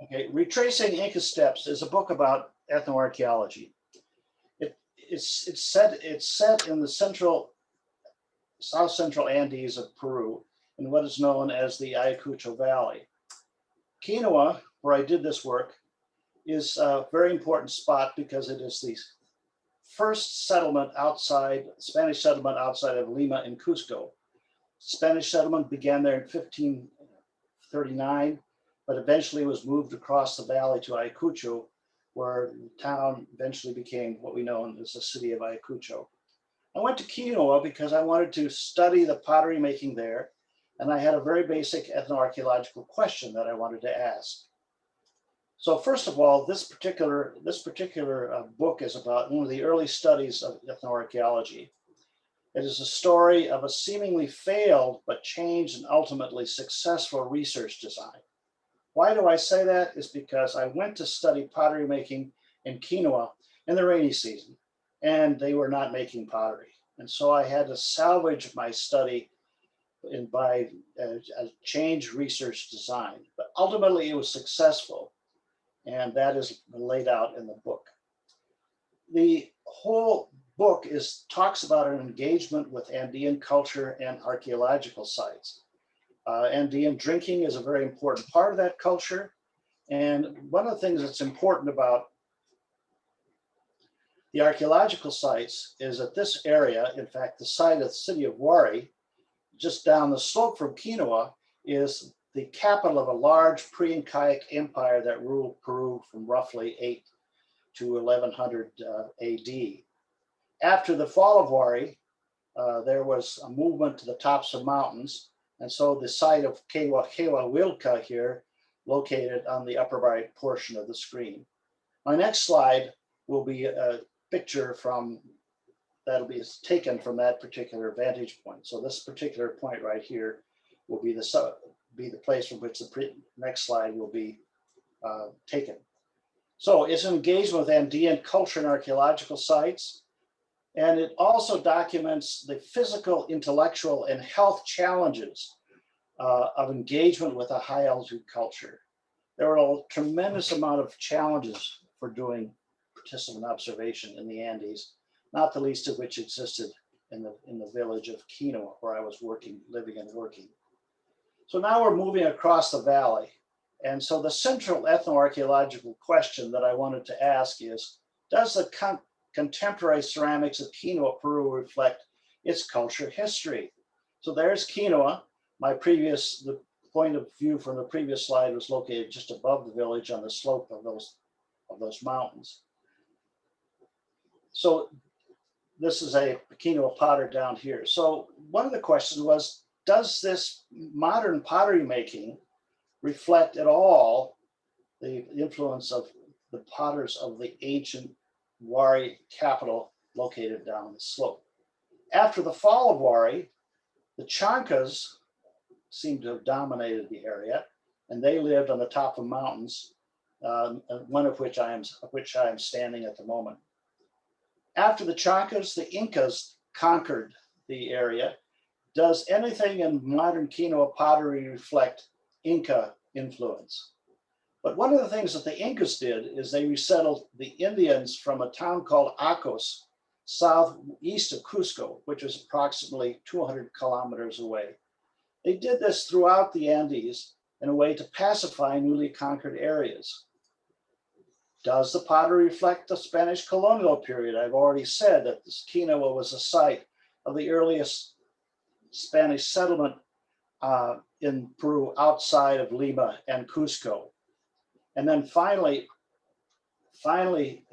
Okay, Retracing Inca Steps is a book about ethnoarchaeology. It's set in the south central Andes of Peru in what is known as the Ayacucho Valley. Quinoa, where I did this work, is a very important spot because it is the first Spanish settlement outside of Lima in Cusco. Spanish settlement began there in 1539, but eventually was moved across the valley to Ayacucho, where the town eventually became what we know as the city of Ayacucho. I went to Quinoa because I wanted to study the pottery making there, and I had a very basic ethnoarchaeological question that I wanted to ask. So first of all, this particular book is about one of the early studies of ethnoarchaeology. It is a story of a seemingly failed but changed and ultimately successful research design. Why do I say that? Is because I went to study pottery making in Quinoa in the rainy season, and they were not making pottery. And so I had to salvage my study by a change research design. But ultimately it was successful, and that is laid out in the book. The whole book talks about an engagement with Andean culture and archaeological sites. Andean drinking is a very important part of that culture. And one of the things that's important about the archaeological sites is that this area, in fact, the site of the city of Huari, just down the slope from Quinoa, is the capital of a large pre-Incaic empire that ruled Peru from roughly 8 to 1100 AD. After the fall of Huari, there was a movement to the tops of mountains. And so the site of Wilca here, located on the upper right portion of the screen. My next slide will be a picture that'll be taken from that particular vantage point. So this particular point right here will be the place from which the next slide will be taken. So it's an engagement with Andean culture and archaeological sites. And it also documents the physical, intellectual, and health challenges of engagement with a high altitude culture. There were a tremendous amount of challenges for doing participant observation in the Andes, not the least of which existed in the village of Quinoa, where I was living and working. So now we're moving across the valley. And so the central ethnoarchaeological question that I wanted to ask is, does the contemporary ceramics of Quinoa, Peru reflect its culture history? So there's Quinoa. The point of view from the previous slide was located just above the village on the slope of those mountains. So this is a Quinoa potter down here. So one of the questions was, does this modern pottery making reflect at all the influence of the potters of the ancient Huari capital located down the slope? After the fall of Huari, the Chancas seem to have dominated the area, and they lived on the top of mountains, one of which I am standing at the moment. After the Chancas, the Incas conquered the area. Does anything in modern Quinoa pottery reflect Inca influence? But one of the things that the Incas did is they resettled the Indians from a town called Acos, southeast of Cusco, which is approximately 200 kilometers away. They did this throughout the Andes in a way to pacify newly conquered areas. Does the pottery reflect the Spanish colonial period? I've already said that this Quinoa was the site of the earliest Spanish settlement in Peru outside of Lima and Cusco. And then finally,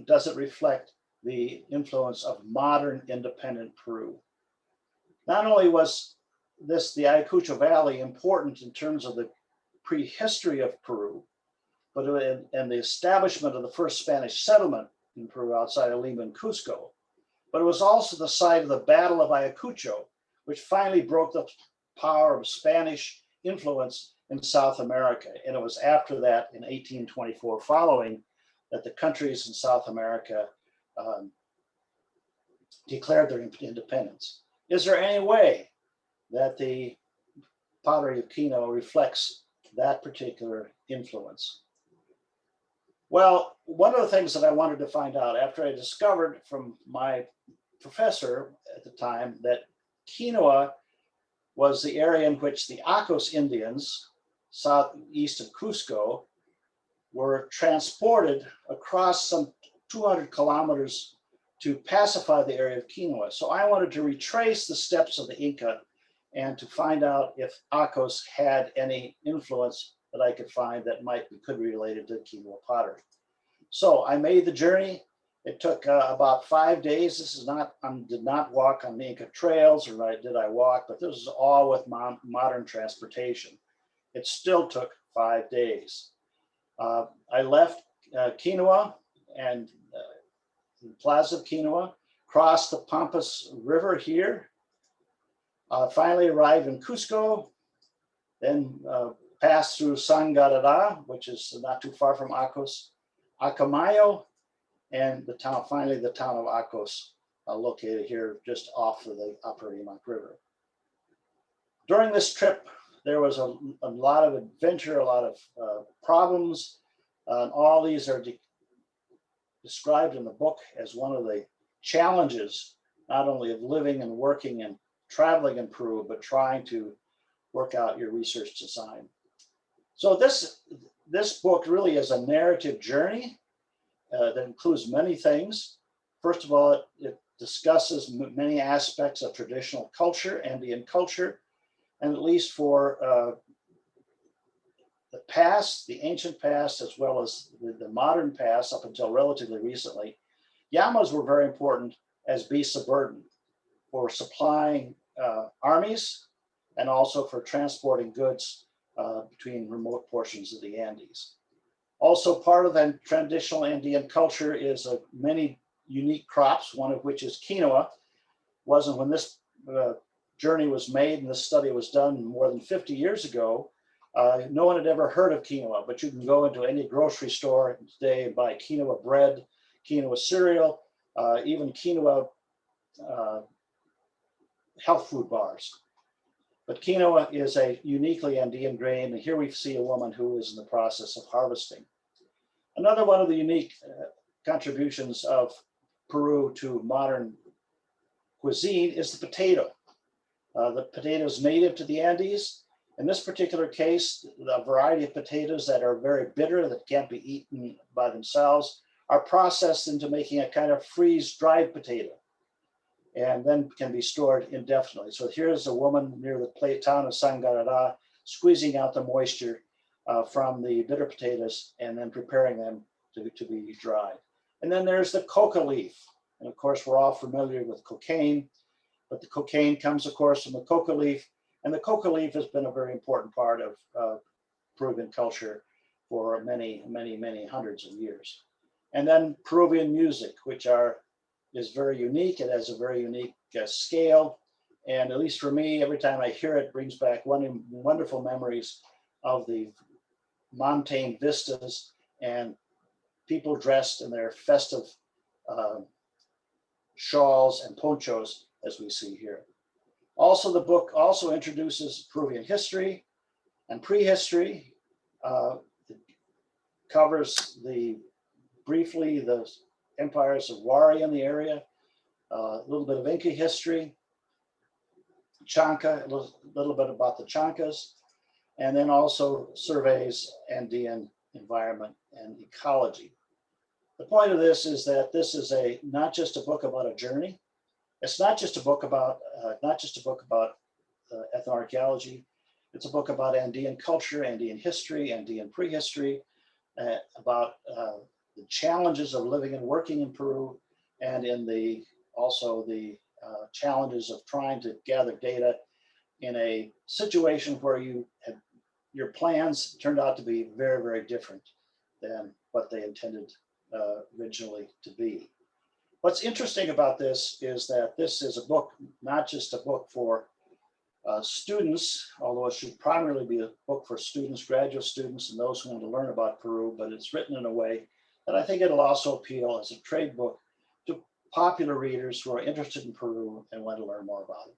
does it reflect the influence of modern independent Peru? Not only was the Ayacucho Valley important in terms of the prehistory of Peru, but and the establishment of the first Spanish settlement in Peru outside of Lima and Cusco, but it was also the site of the Battle of Ayacucho, which finally broke the power of Spanish influence in South America. And it was after that, in 1824 following, that the countries in South America declared their independence. Is there any way that the pottery of Quinoa reflects that particular influence? Well, one of the things that I wanted to find out after I discovered from my professor at the time that quinoa was the area in which the Acos Indians, southeast of Cusco, were transported across some 200 kilometers to pacify the area of quinoa. So I wanted to retrace the steps of the Inca and to find out if Acos had any influence that I could find that could be related to quinoa pottery. So I made the journey. It took about 5 days. This is not, I did not walk on the Inca trails, or did I walk, but this is all with modern transportation. It still took 5 days. I left Quinoa and the Plaza of Quinoa, crossed the Pampas River here, finally arrived in Cusco, then passed through Sangarada, which is not too far from Acos, Acamayo, and finally the town of Acos, located here just off of the Upper Emac River. During this trip, there was a lot of adventure, a lot of problems. All these are described in the book as one of the challenges, not only of living and working and traveling in Peru, but trying to work out your research design. So this book really is a narrative journey that includes many things. First of all, it discusses many aspects of traditional culture, Andean culture, and at least for the past, the ancient past, as well as the modern past up until relatively recently, llamas were very important as beasts of burden for supplying armies and also for transporting goods between remote portions of the Andes. Also, part of the traditional Andean culture is many unique crops, one of which is quinoa. Wasn't when this journey was made and this study was done more than 50 years ago, no one had ever heard of quinoa, but you can go into any grocery store today and buy quinoa bread, quinoa cereal, even quinoa health food bars. But quinoa is a uniquely Andean grain, and here we see a woman who is in the process of harvesting. Another one of the unique contributions of Peru to modern cuisine is the potato. The potato is native to the Andes. In this particular case, the variety of potatoes that are very bitter, that can't be eaten by themselves, are processed into making a kind of freeze-dried potato, and then can be stored indefinitely. So here's a woman near the town of Sangarada squeezing out the moisture from the bitter potatoes and then preparing them to be dried. And then there's the coca leaf. And of course, we're all familiar with cocaine, but the cocaine comes, of course, from the coca leaf. And the coca leaf has been a very important part of Peruvian culture for many, many, many hundreds of years. And then Peruvian music, which is very unique. It has a very unique scale. And at least for me, every time I hear it, brings back wonderful memories of the montane vistas and people dressed in their festive shawls and ponchos, as we see here. Also, the book also introduces Peruvian history and prehistory. It covers briefly the empires of Wari in the area, a little bit of Inca history, Chanca, a little bit about the Chancas, and then also surveys Andean environment and ecology. The point of this is that this is not just a book about a journey. It's not just a book about ethnoarchaeology. It's a book about Andean culture, Andean history, Andean prehistory, about the challenges of living and working in Peru, and also the challenges of trying to gather data in a situation where your plans turned out to be very, very different than what they intended originally to be. What's interesting about this is that this is a book, not just a book for students, although it should primarily be a book for students, graduate students, and those who want to learn about Peru, but it's written in a way that I think it'll also appeal as a trade book to popular readers who are interested in Peru and want to learn more about it.